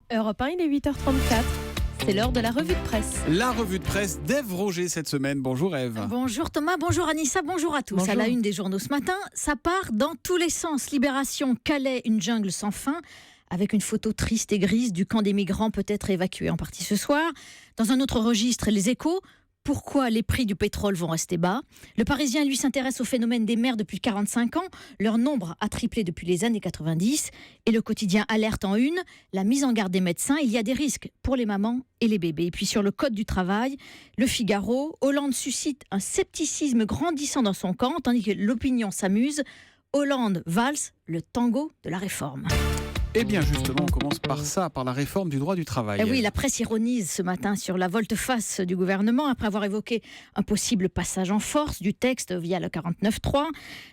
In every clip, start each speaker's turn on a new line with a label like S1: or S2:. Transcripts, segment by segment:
S1: Europe 1, il est 8h34. C'est l'heure de la revue de presse.
S2: La revue de presse d'Ève Roger cette semaine. Bonjour Ève.
S3: Bonjour Thomas, bonjour Anissa, bonjour à tous.
S1: Bonjour.
S3: À la une des journaux ce matin, ça part dans tous les sens. Libération, Calais, une jungle sans fin. Avec une photo triste et grise du camp des migrants peut-être évacué en partie ce soir. Dans un autre registre, les Échos. Pourquoi les prix du pétrole vont rester bas? Le Parisien, lui, s'intéresse au phénomène des mères depuis 45 ans. Leur nombre a triplé depuis les années 90. Et le quotidien alerte en une, la mise en garde des médecins. Il y a des risques pour les mamans et les bébés. Et puis sur le code du travail, le Figaro, Hollande suscite un scepticisme grandissant dans son camp, tandis que l'opinion s'amuse. Hollande valse le tango de la réforme.
S2: Eh bien justement, on commence par ça, par la réforme du droit du travail.
S3: Oui, la presse ironise ce matin sur la volte-face du gouvernement après avoir évoqué un possible passage en force du texte via le 49.3.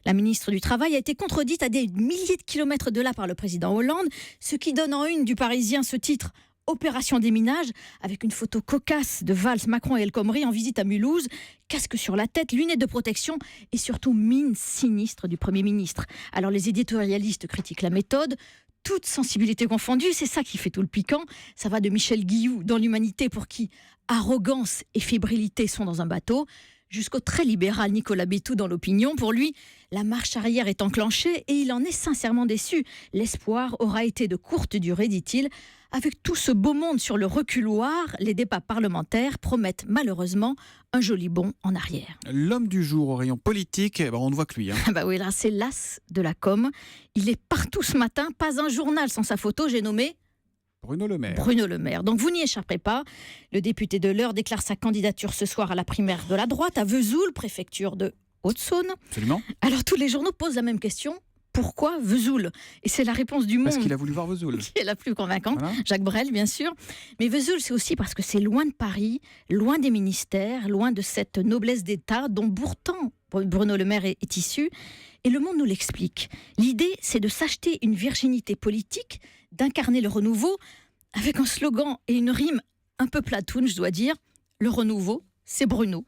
S3: La ministre du Travail a été contredite à des milliers de kilomètres de là par le président Hollande, ce qui donne en une du Parisien ce titre « Opération déminage » avec une photo cocasse de Valls, Macron et El Khomri en visite à Mulhouse, casque sur la tête, lunettes de protection et surtout mine sinistre du Premier ministre. Alors les éditorialistes critiquent la méthode, toute sensibilité confondue, c'est ça qui fait tout le piquant. Ça va de Michel Guilloux dans l'Humanité pour qui arrogance et fébrilité sont dans un bateau, jusqu'au très libéral Nicolas Bétou dans l'Opinion. Pour lui, la marche arrière est enclenchée et il en est sincèrement déçu. L'espoir aura été de courte durée, dit-il. Avec tout ce beau monde sur le reculoir, les débats parlementaires promettent malheureusement un joli bond en arrière.
S2: L'homme du jour au rayon politique, on ne voit que lui.
S3: Oui, là, c'est l'as de la com. Il est partout ce matin, pas un journal sans sa photo, j'ai nommé
S2: Bruno Le Maire.
S3: Bruno Le Maire. Donc vous n'y échapperez pas. Le député de l'Eure déclare sa candidature ce soir à la primaire de la droite à Vesoul, préfecture de Haute-Saône.
S2: Absolument.
S3: Alors tous les journaux posent la même question. Pourquoi Vesoul? Et c'est la réponse du Monde.
S2: Parce qu'il a voulu voir Vesoul.
S3: Qui est la plus convaincante.
S2: Voilà.
S3: Jacques Brel, bien sûr. Mais Vesoul, c'est aussi parce que c'est loin de Paris, loin des ministères, loin de cette noblesse d'État dont pourtant Bruno Le Maire est issu. Et Le Monde nous l'explique. L'idée, c'est de s'acheter une virginité politique, d'incarner le renouveau, avec un slogan et une rime un peu platoune, je dois dire. Le renouveau, c'est Bruno.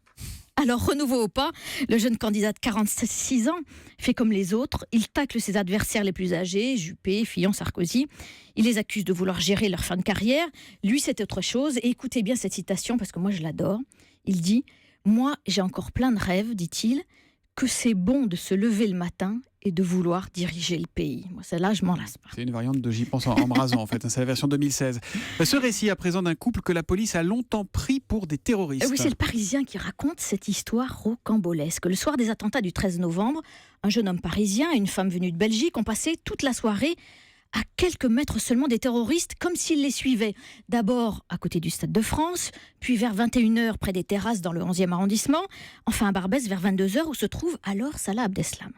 S3: Alors, renouveau ou pas, le jeune candidat de 46 ans fait comme les autres. Il tacle ses adversaires les plus âgés, Juppé, Fillon, Sarkozy. Il les accuse de vouloir gérer leur fin de carrière. Lui, c'est autre chose. Et écoutez bien cette citation, parce que moi, je l'adore. Il dit « Moi, j'ai encore plein de rêves, dit-il, que c'est bon de se lever le matin et de vouloir diriger le pays. » Moi, celle-là, je m'en lasse pas.
S2: C'est une variante de J'y pense en me rasant, en fait. C'est la version 2016. Ce récit à présent d'un couple que la police a longtemps pris pour des terroristes.
S3: Oui, c'est le Parisien qui raconte cette histoire rocambolesque. Le soir des attentats du 13 novembre, un jeune homme parisien et une femme venue de Belgique ont passé toute la soirée à quelques mètres seulement des terroristes, comme s'ils les suivaient. D'abord à côté du Stade de France, puis vers 21h près des terrasses dans le 11e arrondissement, enfin à Barbès vers 22h où se trouve alors Salah Abdeslam.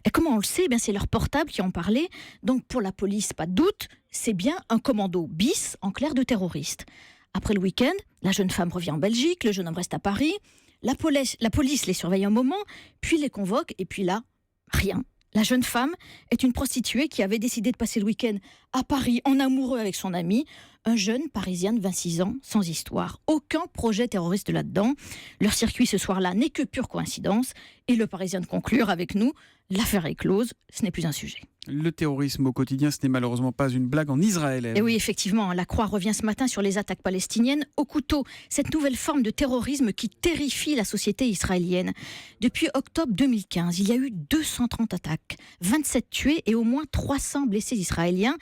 S3: Et comment on le sait? C'est leurs portables qui ont parlé. Donc pour la police, pas de doute, c'est bien un commando bis, en clair, de terroristes. Après le week-end, la jeune femme revient en Belgique, le jeune homme reste à Paris. La police les surveille un moment, puis les convoque, et puis là, rien. La jeune femme est une prostituée qui avait décidé de passer le week-end à Paris en amoureux avec son ami, un jeune Parisien de 26 ans, sans histoire. Aucun projet terroriste là-dedans. Leur circuit ce soir-là n'est que pure coïncidence. Et le Parisien de conclure avec nous, l'affaire est close, ce n'est plus un sujet.
S2: Le terrorisme au quotidien, ce n'est malheureusement pas une blague en Israël.
S3: Et oui, effectivement, la Croix revient ce matin sur les attaques palestiniennes au couteau. Cette nouvelle forme de terrorisme qui terrifie la société israélienne. Depuis octobre 2015, il y a eu 230 attaques, 27 tués et au moins 300 blessés israéliens.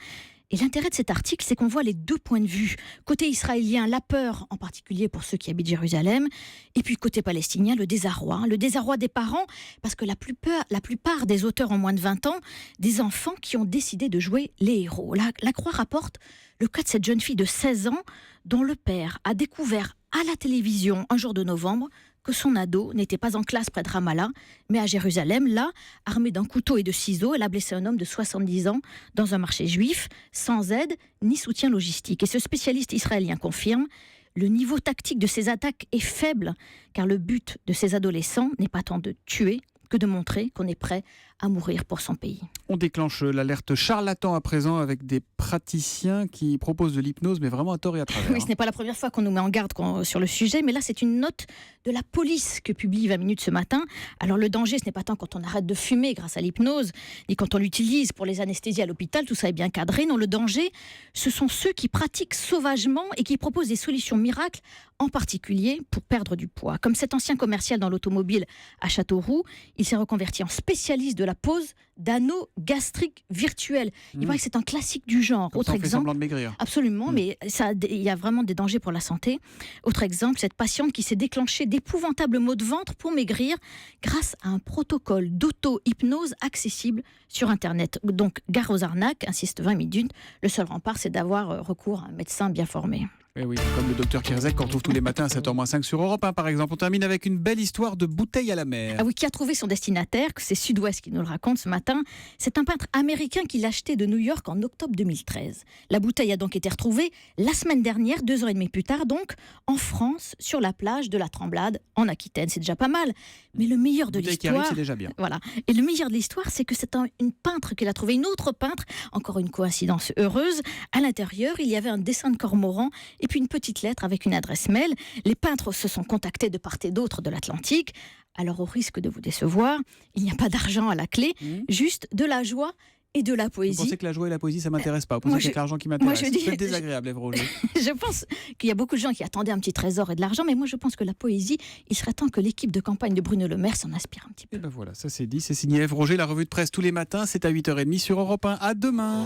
S3: Et l'intérêt de cet article, c'est qu'on voit les deux points de vue. Côté israélien, la peur, en particulier pour ceux qui habitent Jérusalem. Et puis côté palestinien, le désarroi. Le désarroi des parents, parce que la plupart des auteurs ont moins de 20 ans, des enfants qui ont décidé de jouer les héros. La Croix rapporte le cas de cette jeune fille de 16 ans, dont le père a découvert à la télévision un jour de novembre que son ado n'était pas en classe près de Ramallah, mais à Jérusalem. Là, armée d'un couteau et de ciseaux, elle a blessé un homme de 70 ans dans un marché juif, sans aide ni soutien logistique. Et ce spécialiste israélien confirme, le niveau tactique de ces attaques est faible, car le but de ces adolescents n'est pas tant de tuer que de montrer qu'on est prêt à mourir pour son pays.
S2: On déclenche l'alerte charlatan à présent avec des praticiens qui proposent de l'hypnose, mais vraiment à tort et à travers.
S3: Oui, ce n'est pas la première fois qu'on nous met en garde sur le sujet, mais là, c'est une note de la police que publie 20 minutes ce matin. Alors, le danger, ce n'est pas tant quand on arrête de fumer grâce à l'hypnose, ni quand on l'utilise pour les anesthésies à l'hôpital, tout ça est bien cadré. Non, le danger, ce sont ceux qui pratiquent sauvagement et qui proposent des solutions miracles, en particulier pour perdre du poids. Comme cet ancien commercial dans l'automobile à Châteauroux, il s'est reconverti en spécialiste de la pose d'anneaux gastriques virtuels. Il paraît que c'est un classique du genre.
S2: Comme
S3: Autre
S2: ça, on fait
S3: exemple,
S2: semblant de maigrir.
S3: absolument, mais il y a vraiment des dangers pour la santé. Autre exemple, cette patiente qui s'est déclenchée d'épouvantables maux de ventre pour maigrir grâce à un protocole d'auto-hypnose accessible sur Internet. Donc, gare aux arnaques, insiste 20 minutes. Le seul rempart, c'est d'avoir recours à un médecin bien formé.
S2: Et oui, c'est comme le docteur Kirzek qu'on retrouve tous les matins à 7h-5 sur Europe 1, par exemple. On termine avec une belle histoire de bouteille à la mer.
S3: Ah oui, qui a trouvé son destinataire, c'est Sud-Ouest qui nous le raconte ce matin. C'est un peintre américain qui l'a acheté de New York en octobre 2013. La bouteille a donc été retrouvée la semaine dernière, 2 heures et demie plus tard, donc en France, sur la plage de la Tremblade, en Aquitaine. C'est déjà pas mal. Mais le meilleur de
S2: Bouteille qui arrive,
S3: l'histoire...
S2: c'est déjà bien.
S3: Voilà. Et le meilleur de l'histoire, c'est que c'est une peintre qui l'a trouvé, une autre peintre, encore une coïncidence heureuse. À l'intérieur, il y avait un dessin de cormoran et puis une petite lettre avec une adresse mail. Les peintres se sont contactés de part et d'autre de l'Atlantique. Alors, au risque de vous décevoir, il n'y a pas d'argent à la clé, juste de la joie et de la
S2: Vous
S3: poésie.
S2: pensez que la joie et la poésie, ça m'intéresse pas? Vous pensez
S3: moi,
S2: que c'est
S3: je-
S2: l'argent qui
S3: moi,
S2: m'intéresse?
S3: je dis-
S2: C'est désagréable, Ève Roger.
S3: Je pense qu'il y a beaucoup de gens qui attendaient un petit trésor et de l'argent, mais moi, je pense que la poésie, il serait temps que l'équipe de campagne de Bruno Le Maire s'en inspire un petit peu.
S2: Et ben voilà, ça c'est dit. C'est signé Ève Roger, la revue de presse tous les matins. C'est à 8h30 sur Europe 1. À demain.